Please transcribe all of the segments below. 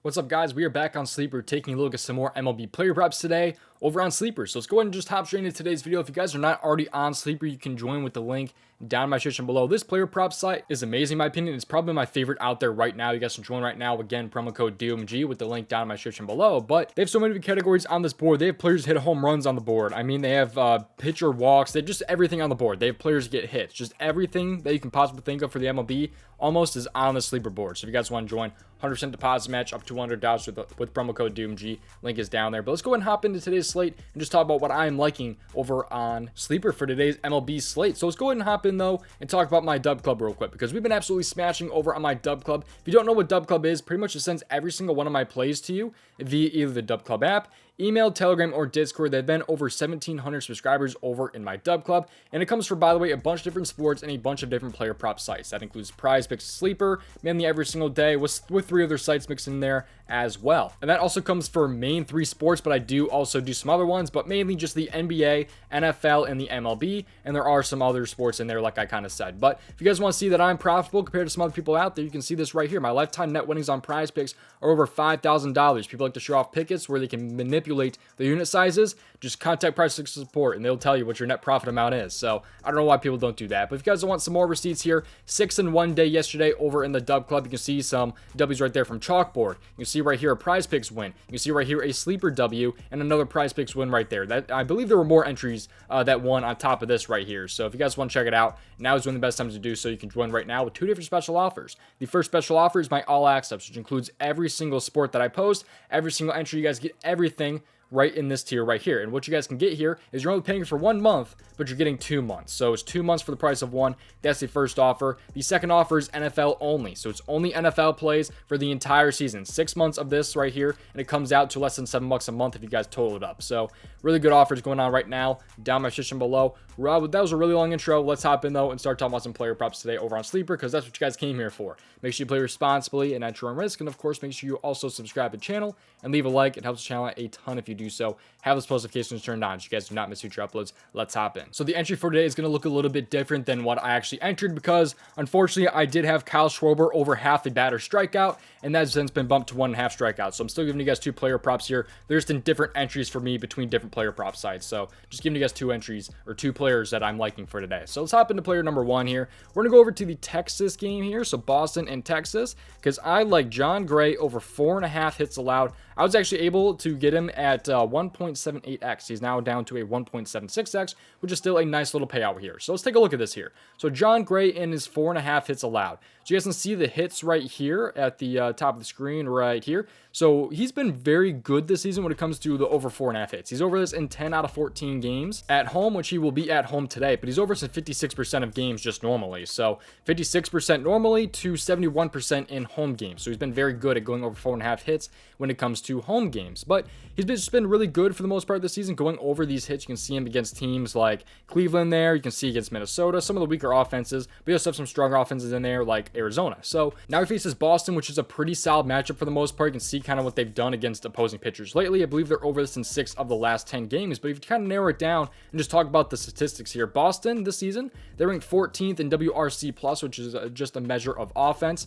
What's up, guys? We are back on Sleeper taking a look at some more MLB player props today over on Sleeper. So let's go ahead and just hop straight into today's video. If you guys are not already on Sleeper, you can join with the link down in my description below. This player prop site is amazing in my opinion. It's probably my favorite out there right now. You guys can join right now. Again, promo code DOMG with the link down in my description below. But they have so many categories on this board. They have players hit home runs on the board. I mean, they have pitcher walks. They have just everything on the board. They have players get hits. Just everything that you can possibly think of for the MLB almost is on the Sleeper board. So if you guys want to join, 100% deposit match up to $200 with promo code DOMG. Link is down there. But let's go ahead and hop into today's slate and just talk about what I'm liking over on Sleeper for today's MLB slate. So let's go ahead and hop in though and talk about my Dub Club real quick, because we've been absolutely smashing over on my Dub Club. If you don't know what Dub Club is, pretty much it sends every single one of my plays to you via either the Dub Club app, email, Telegram, or Discord. They've been over 1,700 subscribers over in my Dub Club, and it comes for, by the way, a bunch of different sports and a bunch of different player prop sites. That includes prizepicks, Sleeper, mainly every single day, with 3 other sites mixed in there as well. And that also comes for main 3 sports, but I do also do some other ones, but mainly just the NBA, NFL, and the MLB, and there are some other sports in there like I kind of said. But if you guys want to see that I'm profitable compared to some other people out there, you can see this right here. My lifetime net winnings on prizepicks are over $5,000. People like to show off pickets where they can manipulate the unit sizes. Just contact prizepicks support and they'll tell you what your net profit amount is. So I don't know why people don't do that. But if you guys want some more receipts here, 6 in one day yesterday over in the Dub Club, you can see some W's right there from Chalkboard. You can see right here a prizepicks win. You can see right here a Sleeper W and another prizepicks win right there. That, I believe there were more entries that won on top of this right here. So if you guys want to check it out, now is one of the best times to do so. You can join right now with 2 different special offers. The first special offer is my all access, which includes every single sport that I post, every single entry. You guys get everything right in this tier right here. And what you guys can get here is you're only paying for 1 month, but you're getting 2 months. So it's 2 months for the price of 1. That's the first offer. The second offer is NFL only. So it's only NFL plays for the entire season. 6 months of this right here, and it comes out to less than $7 a month if you guys total it up. So really good offers going on right now down my description below. Rob, that was a really long intro. Let's hop in though and start talking about some player props today over on Sleeper, because that's what you guys came here for. Make sure you play responsibly and at your own risk, and of course make sure you also subscribe to the channel and leave a like. It helps the channel out a ton if you do so. Have those post notifications turned on so you guys do not miss future uploads. Let's hop in. So the entry for today is going to look a little bit different than what I actually entered, because unfortunately I did have Kyle Schwarber over half the batter strikeout, and that's since been bumped to 1.5 strikeouts. So I'm still giving you guys 2 player props here. There's been different entries for me between different player prop sites. So just giving you guys 2 entries or 2 players that I'm liking for today. So let's hop into player number 1 here. We're going to go over to the Texas game here. So Boston and Texas, because I like John Gray over 4.5 hits allowed. I was actually able to get him at 1.78x. He's now down to a 1.76x, which is still a nice little payout here. So let's take a look at this here. So John Gray in his 4.5 hits allowed. So you guys can see the hits right here at the top of the screen right here. So he's been very good this season when it comes to the over 4.5 hits. He's over this in 10 out of 14 games at home, which he will be at home today, but he's over this in 56% of games just normally. So 56% normally to 71% in home games. So he's been very good at going over 4.5 hits when it comes to home games. But he's just been really good for the most part this season going over these hits. You can see him against teams like Cleveland there. You can see against Minnesota, some of the weaker offenses, but he also have some strong offenses in there like Arizona. So now he faces Boston, which is a pretty solid matchup for the most part. You can see kind of what they've done against opposing pitchers lately. I believe they're over this in 6 of the last 10 games. But if you kind of narrow it down and just talk about the statistics here, Boston this season, they rank 14th in WRC plus, which is just a measure of offense.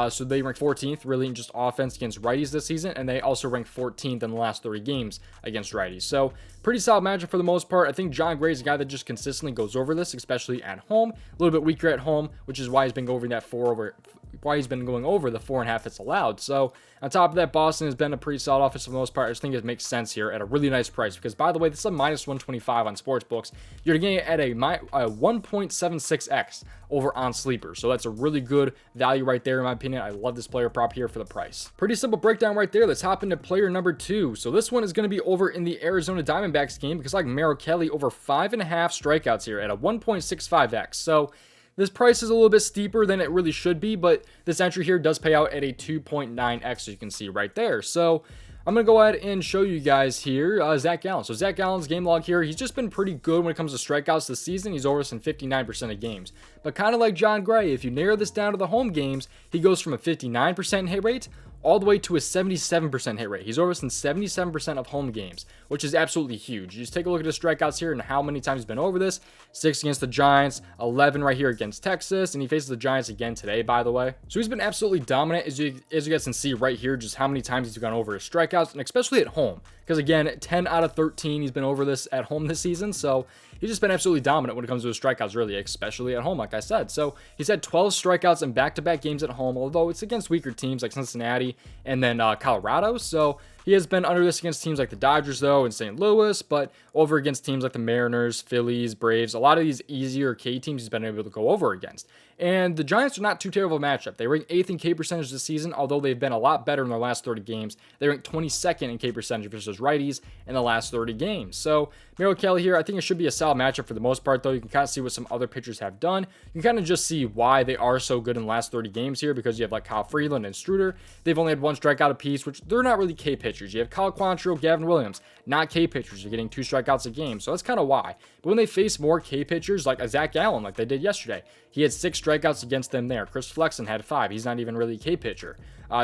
So they rank 14th really in just offense against righties this season, and they also rank 14th in the last 30 games against righties. So pretty solid matchup for the most part. I think John Gray is a guy that just consistently goes over this, especially at home. A little bit weaker at home, which is why he's been going over that going over the 4.5 hits allowed. So on top of that, Boston has been a pretty solid offense for the most part. I just think it makes sense here at a really nice price, because by the way, this is a minus 125 on sportsbooks. You're getting it at a 1.76x over on Sleeper. So that's a really good value right there in my opinion. I love this player prop here for the price. Pretty simple breakdown right there. Let's hop into player number 2. So this one is going to be over in the Arizona Diamondbacks game, because I like Merrill Kelly over 5.5 strikeouts here at a 1.65x. So this price is a little bit steeper than it really should be, but this entry here does pay out at a 2.9x, as you can see right there. So I'm going to go ahead and show you guys here Zach Gallen. So Zach Gallen's game log here, he's just been pretty good when it comes to strikeouts this season. He's over us in 59% of games. But kind of like John Gray, if you narrow this down to the home games, he goes from a 59% hit rate all the way to a 77% hit rate. He's over this in 77% of home games, which is absolutely huge. You just take a look at his strikeouts here and how many times he's been over this. 6 against the Giants, 11 right here against Texas, and he faces the Giants again today, by the way. So he's been absolutely dominant, as you guys can see right here, just how many times he's gone over his strikeouts, and especially at home. Because again, 10 out of 13, he's been over this at home this season. So he's just been absolutely dominant when it comes to his strikeouts, really, especially at home, like I said. So he's had 12 strikeouts in back-to-back games at home, although it's against weaker teams like Cincinnati and then Colorado. So he has been under this against teams like the Dodgers, though, and St. Louis, but over against teams like the Mariners, Phillies, Braves. A lot of these easier K teams he's been able to go over against. And the Giants are not too terrible a matchup. They rank 8th in K percentage this season, although they've been a lot better in their last 30 games. They rank 22nd in K percentage versus righties in the last 30 games. So Merrill Kelly here, I think it should be a solid matchup for the most part, though. You can kind of see what some other pitchers have done. You can kind of just see why they are so good in the last 30 games here, because you have like Kyle Freeland and Struder. They've only had 1 strikeout apiece, which they're not really K pitchers. You have Kyle Quantrill, Gavin Williams, not K pitchers. You're getting 2 strikeouts a game, so that's kind of why. But when they face more K pitchers like a Zach Allen, like they did yesterday, he had 6 strikeouts against them there. Chris Flexen had 5. He's not even really a K pitcher.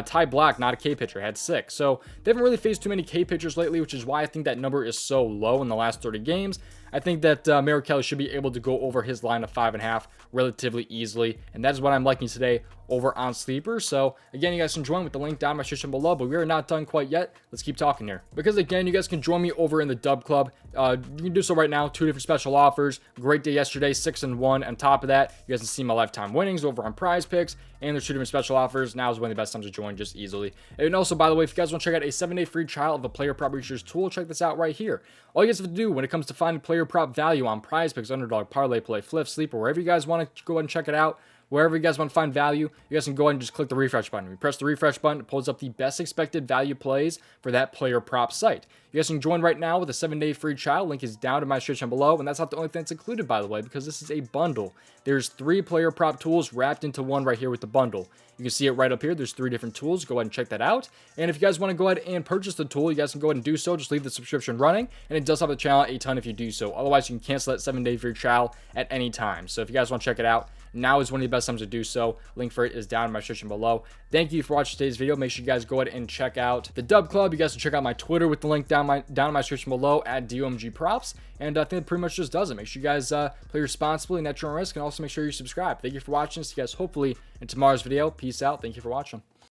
Ty Black, not a K pitcher, had 6. So they haven't really faced too many K pitchers lately, which is why I think that number is so low in the last 30 games. I think that Merrill Kelly should be able to go over his line of 5.5 relatively easily, and that is what I'm liking today over on Sleeper. So again, you guys can join with the link down in my description below, but we are not done quite yet. Let's keep talking here, because again, you guys can join me over in the Dub Club. You can do so right now. 2 different special offers. Great day yesterday, 6-1. On top of that, you guys can see my lifetime winnings over on Prize Picks, and there's 2 different special offers. Now is one of the best times to join, just easily. And also, by the way, if you guys want to check out a 7-day free trial of a player prop research tool, check this out right here. All you guys have to do when it comes to finding player prop value on Prize Picks, Underdog, Parlay, Play, Flip, Sleeper, wherever you guys want to go ahead and check it out, wherever you guys want to find value, you guys can go ahead and just click the refresh button. When you press the refresh button, it pulls up the best expected value plays for that player prop site. You guys can join right now with a 7-day free trial. Link is down in my description below, and that's not the only thing that's included, by the way, because this is a bundle. There's 3 player prop tools wrapped into one right here with the bundle. You can see it right up here. There's 3 different tools. Go ahead and check that out. And if you guys want to go ahead and purchase the tool, you guys can go ahead and do so. Just leave the subscription running, and it does help the channel a ton if you do so. Otherwise, you can cancel that 7-day free trial at any time. So if you guys want to check it out, now is one of the best times to do so. Link for it is down in my description below. Thank you for watching today's video. Make sure you guys go ahead and check out the Dub Club. You guys can check out my Twitter with the link down in my description below at DOMG Props. And I think it pretty much just does it. Make sure you guys play responsibly and at your own risk, and also make sure you subscribe. Thank you for watching. See you guys hopefully in tomorrow's video. Peace out. Thank you for watching.